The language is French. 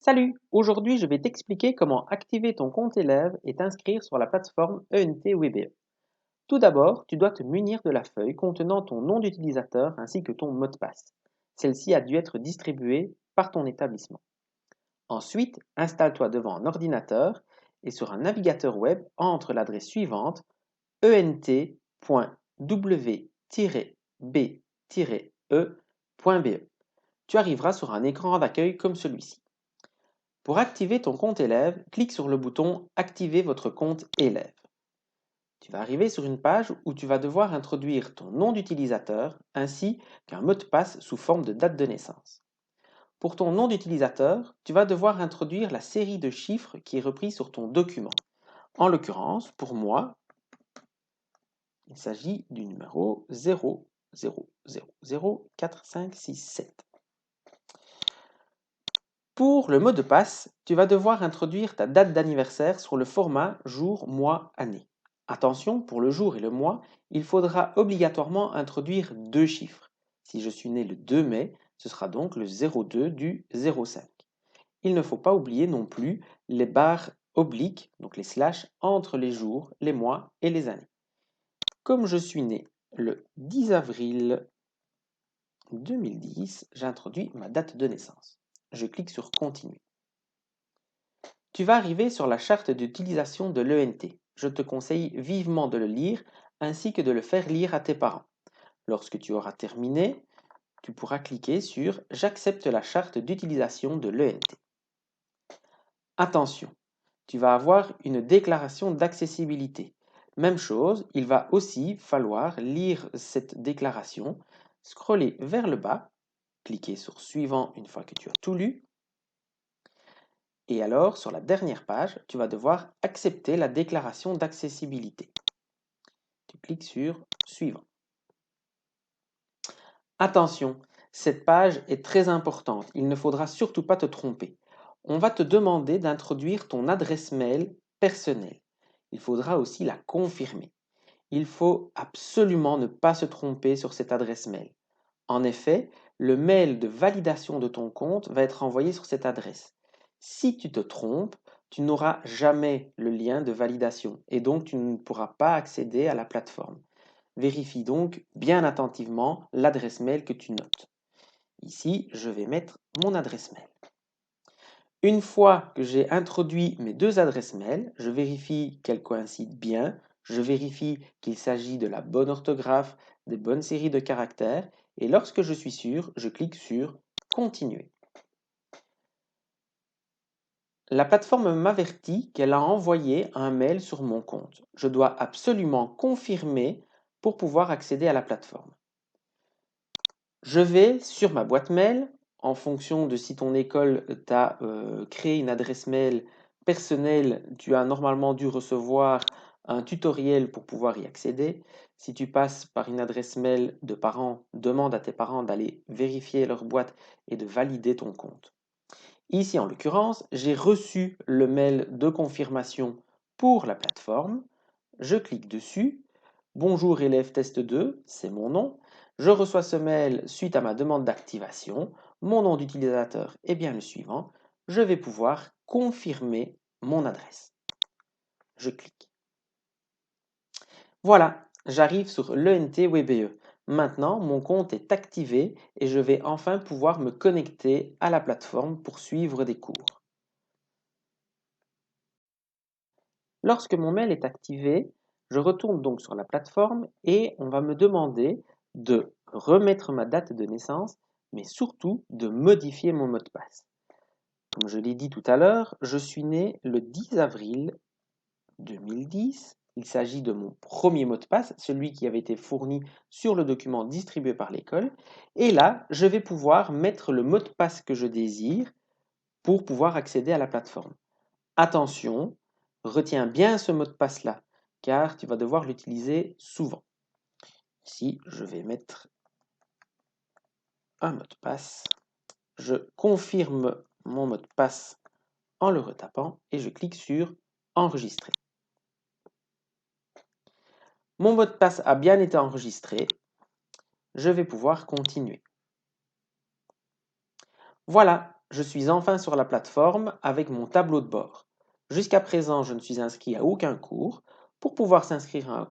Salut! Aujourd'hui, je vais t'expliquer comment activer ton compte élève et t'inscrire sur la plateforme ENT WebE. Tout d'abord, tu dois te munir de la feuille contenant ton nom d'utilisateur ainsi que ton mot de passe. Celle-ci a dû être distribuée par ton établissement. Ensuite, installe-toi devant un ordinateur et sur un navigateur web, entre l'adresse suivante ent.w-b-e.be. Tu arriveras sur un écran d'accueil comme celui-ci. Pour activer ton compte élève, clique sur le bouton Activer votre compte élève. Tu vas arriver sur une page où tu vas devoir introduire ton nom d'utilisateur ainsi qu'un mot de passe sous forme de date de naissance. Pour ton nom d'utilisateur, tu vas devoir introduire la série de chiffres qui est reprise sur ton document. En l'occurrence, pour moi, il s'agit du numéro 00004567. Pour le mot de passe, tu vas devoir introduire ta date d'anniversaire sur le format jour, mois, année. Attention, pour le jour et le mois, il faudra obligatoirement introduire deux chiffres. Si je suis né le 2 mai, ce sera donc le 02 du 05. Il ne faut pas oublier non plus les barres obliques, donc les slash, entre les jours, les mois et les années. Comme je suis né le 10 avril 2010, j'introduis ma date de naissance. Je clique sur Continuer. Tu vas arriver sur la charte d'utilisation de l'ENT. Je te conseille vivement de le lire ainsi que de le faire lire à tes parents. Lorsque tu auras terminé, tu pourras cliquer sur J'accepte la charte d'utilisation de l'ENT. Attention, tu vas avoir une déclaration d'accessibilité. Même chose, il va aussi falloir lire cette déclaration, scroller vers le bas, cliquer sur Suivant une fois que tu as tout lu. Et alors, sur la dernière page, tu vas devoir accepter la déclaration d'accessibilité. Tu cliques sur Suivant. Attention, cette page est très importante. Il ne faudra surtout pas te tromper. On va te demander d'introduire ton adresse mail personnelle. Il faudra aussi la confirmer. Il faut absolument ne pas se tromper sur cette adresse mail. En effet, le mail de validation de ton compte va être envoyé sur cette adresse. Si tu te trompes, tu n'auras jamais le lien de validation et donc tu ne pourras pas accéder à la plateforme. Vérifie donc bien attentivement l'adresse mail que tu notes. Ici, je vais mettre mon adresse mail. Une fois que j'ai introduit mes deux adresses mail, je vérifie qu'elles coïncident bien, je vérifie qu'il s'agit de la bonne orthographe, des bonnes séries de caractères, et lorsque je suis sûr, je clique sur Continuer. La plateforme m'avertit qu'elle a envoyé un mail sur mon compte. Je dois absolument confirmer pour pouvoir accéder à la plateforme. Je vais sur ma boîte mail, en fonction de si ton école t'a créé une adresse mail personnelle, tu as normalement dû recevoir un tutoriel pour pouvoir y accéder. Si tu passes par une adresse mail de parents, demande à tes parents d'aller vérifier leur boîte et de valider ton compte. Ici, en l'occurrence, j'ai reçu le mail de confirmation pour la plateforme. Je clique dessus. Bonjour élève test 2, c'est mon nom. Je reçois ce mail suite à ma demande d'activation. Mon nom d'utilisateur est bien le suivant. Je vais pouvoir confirmer mon adresse. Je clique. Voilà, j'arrive sur l'ENT WebE. Maintenant, mon compte est activé et je vais enfin pouvoir me connecter à la plateforme pour suivre des cours. Lorsque mon mail est activé, je retourne donc sur la plateforme et on va me demander de remettre ma date de naissance, mais surtout de modifier mon mot de passe. Comme je l'ai dit tout à l'heure, je suis né le 10 avril 2010. Il s'agit de mon premier mot de passe, celui qui avait été fourni sur le document distribué par l'école. Et là, je vais pouvoir mettre le mot de passe que je désire pour pouvoir accéder à la plateforme. Attention, retiens bien ce mot de passe-là, car tu vas devoir l'utiliser souvent. Ici, je vais mettre un mot de passe. Je confirme mon mot de passe en le retapant et je clique sur Enregistrer. Mon mot de passe a bien été enregistré. Je vais pouvoir continuer. Voilà, je suis enfin sur la plateforme avec mon tableau de bord. Jusqu'à présent, je ne suis inscrit à aucun cours. Pour pouvoir s'inscrire à un